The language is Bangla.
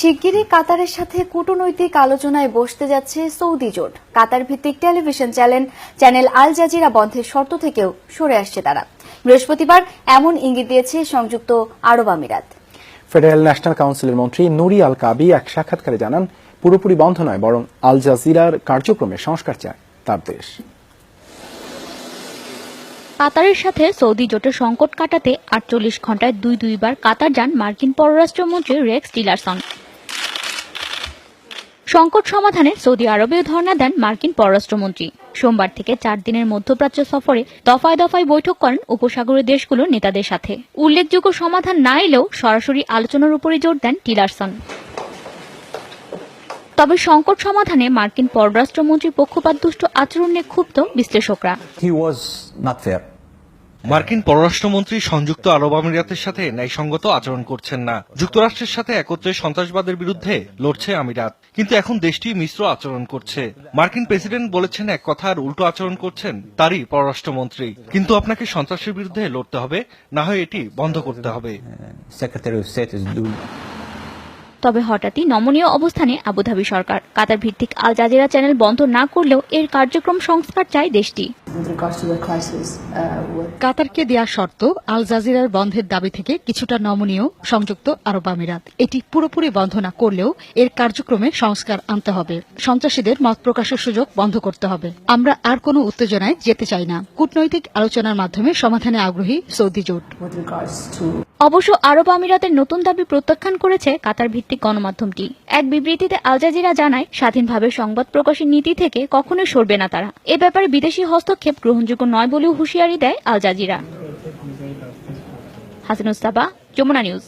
শিগগিরই কাতারের সাথে কূটনৈতিক আলোচনায় বসতে যাচ্ছে সৌদি জোট। কাতার ভিত্তিক টেলিভিশন চ্যানেল আল জাজিরা বন্ধের শর্ত থেকেও সরে আসছে তারা। বৃহস্পতিবার এমন ইঙ্গিত দিয়েছে সংযুক্ত আরব আমিরাত। ফেডারেল ন্যাশনাল কাউন্সিলের মন্ত্রী নুরি আল কাবি এক সাক্ষাৎকারে জানান, পুরোপুরি বন্ধ নয়, বরং আল জাজিরার কার্যক্রমে সংস্কার চায় তার দেশ। কাতারের সাথে সৌদি জোটের সংকট কাটাতে 48 ঘণ্টায় দুইবার কাতার যান মার্কিন পররাষ্ট্রমন্ত্রী রেক্স টিলারসন। সংকট সমাধানে সৌদি আরবেও ধর্ণা দেন মার্কিন পররাষ্ট্রমন্ত্রী। সোমবার থেকে 4 দিনের মধ্যপ্রাচ্য সফরে দফায় দফায় বৈঠক করেন উপসাগরীয় দেশগুলোর নেতাদের সাথে। উল্লেখযোগ্য সমাধান না এলেও সরাসরি আলোচনার উপরই জোর দেন টিলারসন। তবে সংকট সমাধানে মার্কিন পররাষ্ট্রমন্ত্রীর পক্ষপাতদুষ্ট আচরণ নিয়ে ক্ষুব্ধ বিশ্লেষকরা। মার্কিন পররাষ্ট্রমন্ত্রী সংযুক্ত আরব আমিরাতের সাথে ন্যায়সঙ্গত আচরণ করছেন না। যুক্তরাষ্ট্রের সাথে একত্রে সন্ত্রাসবাদের বিরুদ্ধে লড়ছে আমিরাত, কিন্তু এখন দেশটি মিশ্র আচরণ করছে। মার্কিন প্রেসিডেন্ট বলেছেন এক কথা আর উল্টো আচরণ করছেন তারই পররাষ্ট্রমন্ত্রী। কিন্তু আপনাকে সন্ত্রাসের বিরুদ্ধে লড়তে হবে, না হয় এটি বন্ধ করতে হবে। তবে হঠাৎই নমনীয় অবস্থানে আবুধাবি সরকার। কাতার ভিত্তিক আল জাজিরা চ্যানেল বন্ধ না করলেও এর কার্যক্রম সংস্কার চায় দেশটি। কাতারকে দেয়া শর্ত আল জাজিরার বন্ধের দাবি থেকে কিছুটা নমনীয় সংযুক্ত আরব আমিরাত। এটি পুরোপুরি বন্ধ না করলেও এর কার্যক্রমে সংস্কার আনতে হবে। সন্ত্রাসীদের মত প্রকাশের সুযোগ বন্ধ করতে হবে। আমরা আর কোনো উত্তেজনায় যেতে চাই না। কূটনৈতিক আলোচনার মাধ্যমে সমাধানে আগ্রহী সৌদি জোট। অবশ্য আরব আমিরাতের নতুন দাবি প্রত্যাখ্যান করেছে কাতার ভিত্তিক গণমাধ্যমটি। এক বিবৃতিতে আল জাজিরা জানায়, স্বাধীনভাবে সংবাদ প্রকাশের নীতি থেকে কখনোই সরবে না তারা। এ ব্যাপারে বিদেশি হস্তক্ষেপ গ্রহণযোগ্য নয় বলেও হুঁশিয়ারি দেয় আল জাজিরা। হাসিনুস সাবা, যমুনা নিউজ।